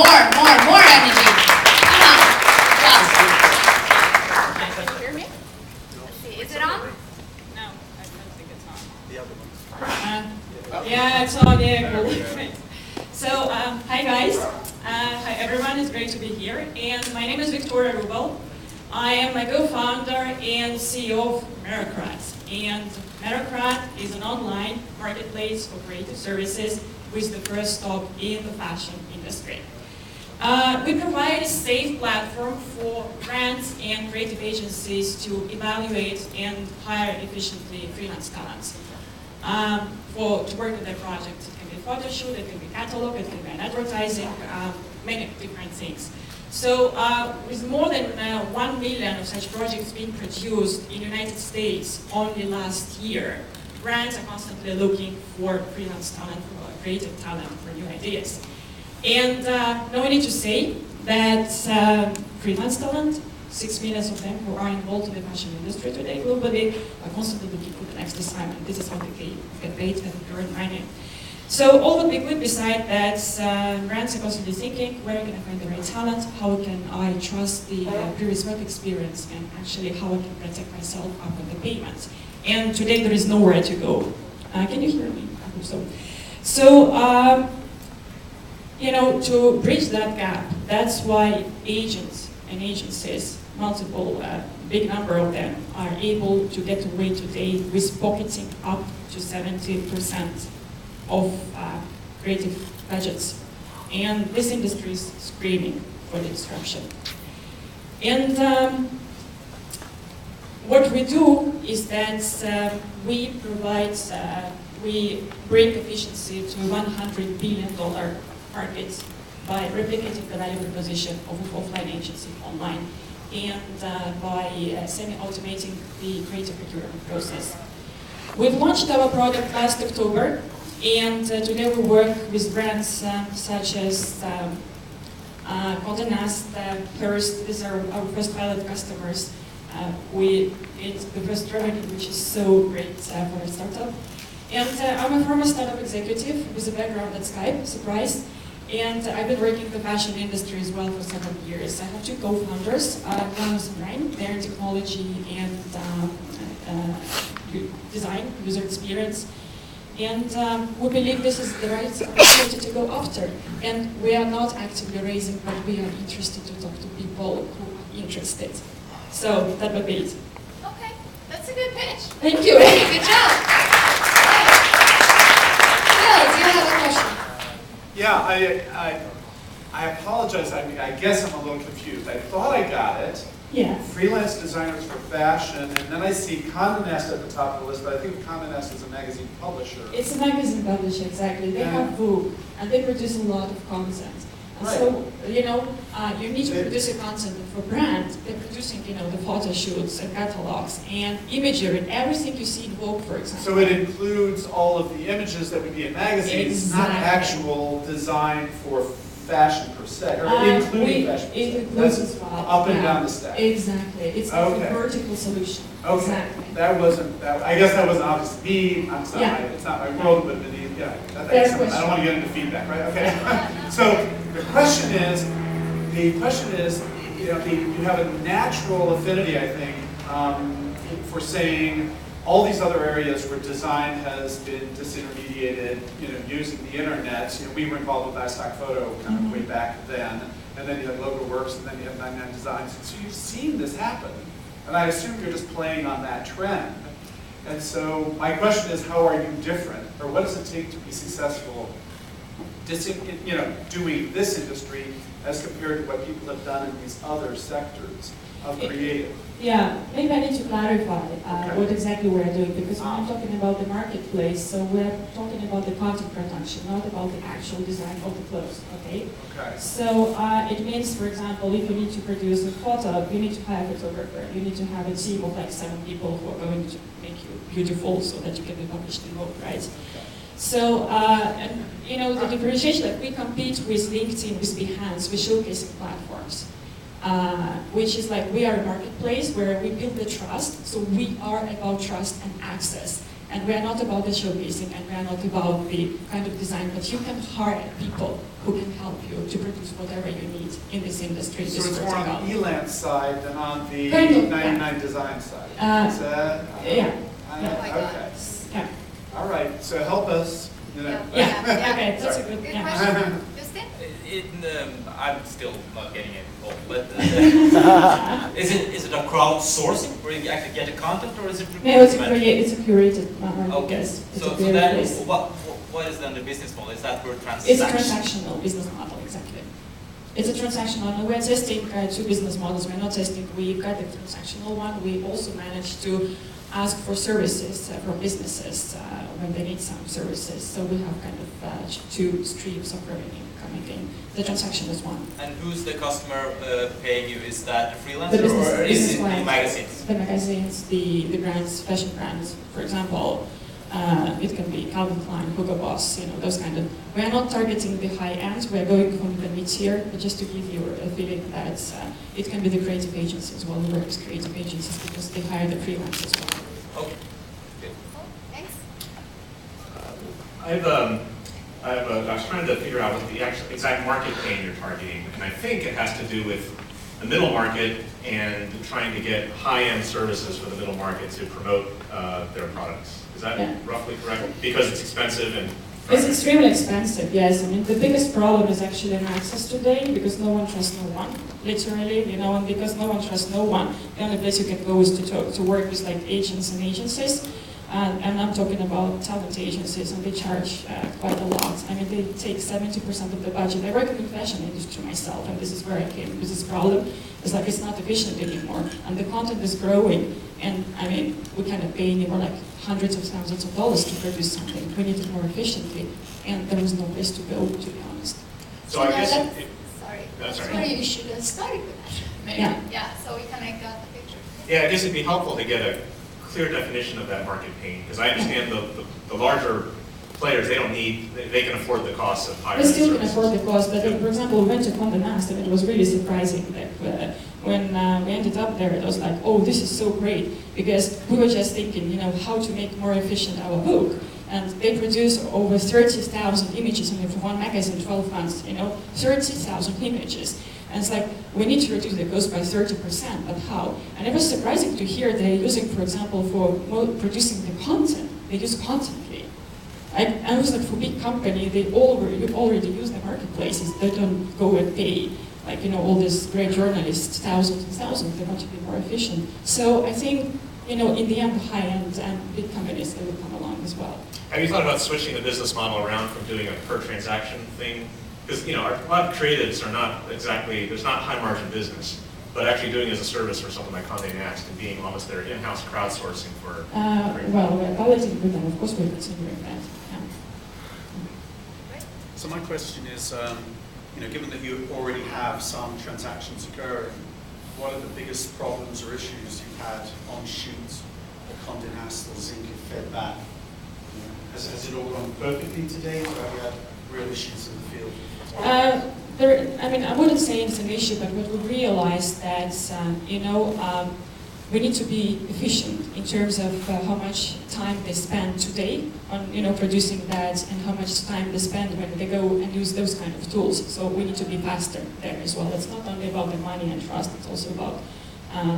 more energy. Come on. Yes. Can you hear me? Let's see. Is it on? No, I don't think it's on. The other one. Yeah, it's on. Yeah, cool. So, hi guys. Hi everyone. It's great to be here. And my name is Victoria Rubel. I am a co-founder and CEO of Merocrat. And Merocrat is an online marketplace for creative services with the first stop in the fashion industry. We provide a safe platform for brands and creative agencies to evaluate and hire efficiently freelance talents to work on their projects. It can be a photo shoot, it can be a catalog, it can be an advertising, many different things. So with more than 1 million of such projects being produced in the United States only last year, brands are constantly looking for freelance talent, for creative talent, for new ideas. And no need to say that freelance talent, 6 million of them who are involved in the fashion industry today globally, are constantly looking for the next assignment. This is how they get paid and earn money. So all would be good beside that, brands are constantly thinking, where can I find the right talent, how can I trust the previous work experience, and actually how I can protect myself after the payment. And today there is nowhere to go. Can you hear me? I hope so. So, you know, to bridge that gap, that's why agents and agencies, multiple, big number of them, are able to get away today with pocketing up to 70% of creative budgets. And this industry is screaming for the disruption. And what we do is that we bring efficiency to $100 billion market by replicating the value proposition of an offline agency online, and by semi-automating the creative procurement process. We've launched our product last October, and today we work with brands such as Condé Nast, Hearst. These are our first pilot customers. It's the first revenue, which is so great for a startup. And I'm a former startup executive with a background at Skype, surprise. And I've been working in the fashion industry as well for several years. I have two co-founders, one is Hwang, they're in technology and design, user experience. And we believe this is the right opportunity to go after. And we are not actively raising, but we are interested to talk to people who are interested. So that would be it. Okay, that's a good pitch. Thank you. Good job. Phil, do you have a question? Yeah, I apologize. I guess I'm a little confused. I thought I got it. Yeah. Freelance designers for fashion, and then I see Condé Nast at the top of the list, but I think Condé Nast is a magazine publisher. It's a magazine publisher, exactly. They have Hwang, and they produce a lot of content. And Right. so, you know, you need to produce a content for brands. They're producing, you know, the photo shoots and catalogs and imagery, everything you see in Vogue, for example. So it includes all of the images that would be in magazines, not Exactly. actual design for fashion per se, or including fashion per se. It includes That's as well. up and yeah. down the stack. Exactly. It's like Okay. a vertical solution. Okay, Exactly. I guess that wasn't obvious to me. Yeah. It's not my world, but yeah, Fair I don't question. want to get into feedback, right? Okay. So the question is, you know, you have a natural affinity, I think, for saying all these other areas where design has been disintermediated, you know, using the internet. You know, we were involved with iStock Photo kind of way back then, and then you had LogoWorks, and then you had 99 Designs. So you've seen this happen, and I assume you're just playing on that trend. And so my question is, how are you different, or what does it take to be successful, you know, doing this industry as compared to what people have done in these other sectors of creative? Yeah, maybe I need to clarify Okay. what exactly we're doing, because when I'm talking about the marketplace, so we're talking about the content production, not about the actual design of the clothes, okay? Okay. So it means, for example, if you need to produce a photo, you need to hire a photographer. You need to have a team of like 7 people who are going to make you beautiful so that you can be published in Vogue, right? So, and you know, the differentiation that we compete with LinkedIn, with Behance, with showcasing platforms. Which is like we are a marketplace where we build the trust, so we are about trust and access. And we are not about the showcasing, and we are not about the kind of design, but you can hire people who can help you to produce whatever you need in this industry. So it's more on the Elance side than on the Kind of, 99 design side. Is that? Yeah. Okay. Yeah. All right. So help us. You know. Yeah. Okay. That's a good. Good Yeah. question. Jostein? I'm still not getting it all, but is it a crowdsourcing where you actually get the content, or is it? No, it's a curated I Okay. guess. It's So a curated then, place. what is then the business model? Is that for It's a transactional business model, exactly. It's a transactional model. We're testing two business models. We're not testing, we've got the transactional one. We also managed to ask for services from businesses when they need some services. So we have kind of two streams of revenue coming in. The transaction is one. And who's the customer paying you? Is that the freelancer, The business, or is business it the client. magazines? The magazines, the brands, fashion brands, for example. It can be Calvin Klein, Hugo Boss, those kind of. We are not targeting the high end. We are going from the mid-tier, but just to give you a feeling that it can be the creative agencies as well. We work with creative agencies because they hire the freelancers as well. Okay. Good. Thanks. I was trying to figure out what the exact market pain you're targeting, and I think it has to do with the middle market and trying to get high-end services for the middle market to promote their products. Is that roughly correct? Because it's expensive and... It's extremely expensive, yes. I mean, the biggest problem is actually in access today because no one trusts no one, literally, and because no one trusts no one, the only place you can go is to work with like agents and agencies. And I'm talking about talent agencies, and they charge quite a lot. I mean, they take 70% of the budget. I work in the fashion industry myself, and this is where I came with this problem. It's like it's not efficient anymore, and the content is growing. And I mean, we kind of pay anymore like hundreds of thousands of dollars to produce something. We need it more efficiently, and there was no place to go, to be honest. So I guess... Sorry. That's That's right. where you should have started with that. Maybe. Yeah, so we can make that the picture. Yeah, I guess it'd be helpful to get a clear definition of that market pain, because I understand the larger players, they can afford the cost of higher We still can services. afford the cost, but for example, we went to Condé Nast, and it was really surprising that when we ended up there, it was like, oh, this is so great, because we were just thinking, how to make more efficient our book. And they produce over 30,000 images only for one magazine, 12 months, 30,000 images. And it's like, we need to reduce the cost by 30%, but how? And it was surprising to hear they're using, for example, for producing the content, they use Content.ly. And I was like, for big company, they already use the marketplaces. They don't go and pay, all these great journalists, thousands and thousands. They want to be more efficient. So I think, in the end, the high-end and big companies, they will come along as well. Have you thought about switching the business model around from doing a per transaction thing? Because a lot of creatives are not exactly, there's not high margin business, but actually doing it as a service for something like Condé Nast and being almost their in-house crowdsourcing for... Well, we're piloting with them, of course we're considering that. Yeah. So my question is, given that you already have some transactions occurring, what are the biggest problems or issues you've had on shoots at Condé Nast or Zinc have fed back? Has it all gone perfectly today, or have you had real issues in the field? I wouldn't say it's an issue, but what we realized that, we need to be efficient in terms of how much time they spend today on, producing that, and how much time they spend when they go and use those kind of tools. So we need to be faster there as well. It's not only about the money and trust, it's also about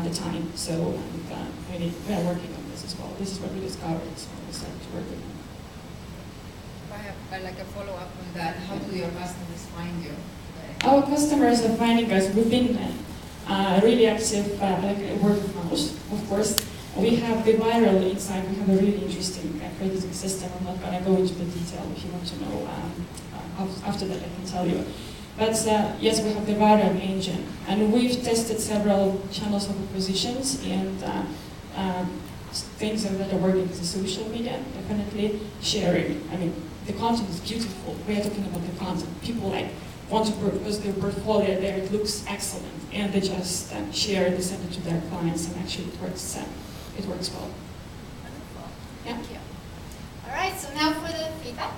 the time. So we are working on this as well. This is what we discovered, so we started to work with them. I like a follow-up on that. How do your customers find you? Our customers are finding us. We've been really active, word of mouth, of course. We have the viral inside. We have a really interesting crediting system. I'm not going to go into the detail. If you want to know, after that I can tell you. But yes, we have the viral engine. And we've tested several channels of acquisitions, and things that are working is the social media, definitely sharing. I mean, the content is beautiful. We are talking about the content. People want to post their portfolio there. It looks excellent, and they just share. They send it to their clients, and actually it works. It works well. Wonderful. Yeah. Thank you. All right. So now for the feedback.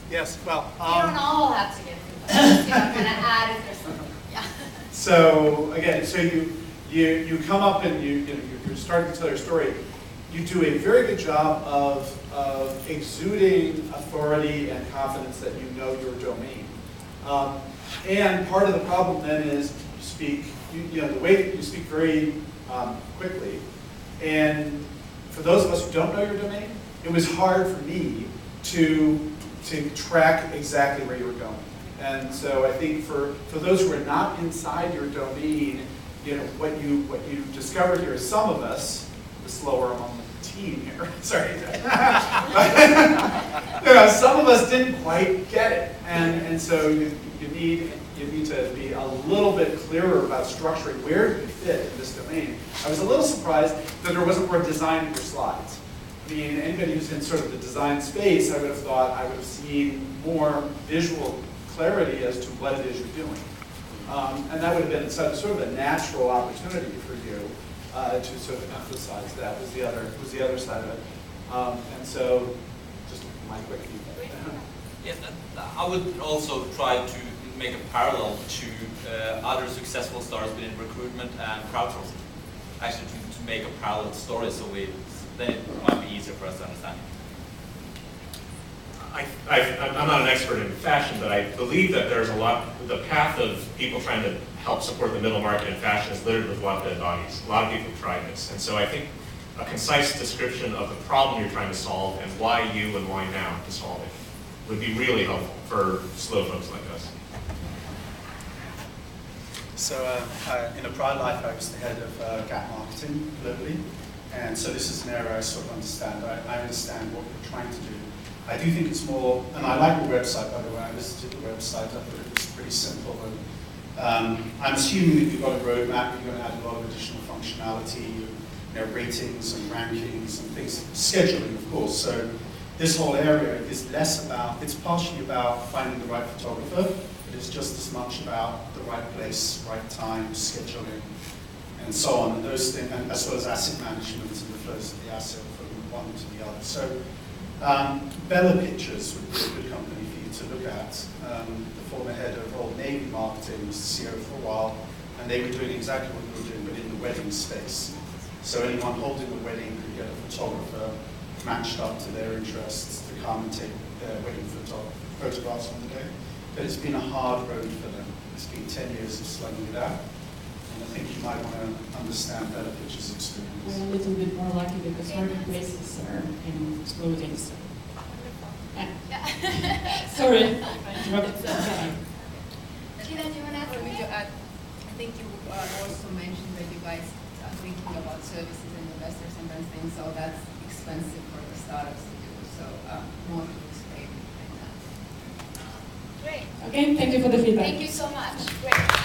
Yes. Well. You don't all have to give feedback. I'm going to add if there's something. Yeah. So again, you come up and you're starting to tell your story. you do a very good job of exuding authority and confidence that you know your domain. And part of the problem then is you speak, the way that you speak very quickly. And for those of us who don't know your domain, it was hard for me to track exactly where you were going. And so I think for those who are not inside your domain, what you discovered here is some of us, the slower among the team here, sorry, some of us didn't quite get it, and so you need to be a little bit clearer about structuring where you fit in this domain. I was a little surprised that there wasn't more design in your slides. I mean, anybody who's in sort of the design space, I would have thought I would have seen more visual clarity as to what it is you're doing. And that would have been sort of a natural opportunity for you to sort of emphasize that was the other side of it. And so, just my quick feedback. Yes, I would also try to make a parallel to other successful startups within recruitment and crowdsourcing. Actually, to make a parallel story, so then it might be easier for us to understand. I'm not an expert in fashion, but I believe that there's the path of people trying to help support the middle market in fashion is littered with a lot of dead bodies. A lot of people have tried this. And so I think a concise description of the problem you're trying to solve and why you and why now to solve it would be really helpful for slow folks like us. So in a prior life, I was the head of Gap marketing globally. And so this is an area I sort of understand. I understand what we're trying to do. I do think it's more, and I like the website, by the way. I listened to the website. I thought it was pretty simple. And, I'm assuming that you've got a roadmap. You're going to add a lot of additional functionality, ratings and rankings and things, scheduling, of course. So this whole area is less about, it's partially about finding the right photographer, but it's just as much about the right place, right time, scheduling, and so on, and those things, and as well as asset management and the flows of the asset from one to the other. So Bella Pictures would be a good company for you to look at. The former head of Old Navy marketing was the CEO for a while, and they were doing exactly what we were doing, but in the wedding space. So anyone holding a wedding could get a photographer matched up to their interests to come and take their wedding photographs on the day. But it's been a hard road for them. It's been 10 years of slugging it out. And I think you might want to understand Bella Pictures' experience. We're a little bit more lucky because marketplaces are exploding. So. Sorry, I interrupted. Gina, do you want to add something? I think you also mentioned that you guys are thinking about services and investors and those things, so that's expensive for the startups to do. So more to explain than that. Great. Okay, thank you for the feedback. Thank you so much. Great.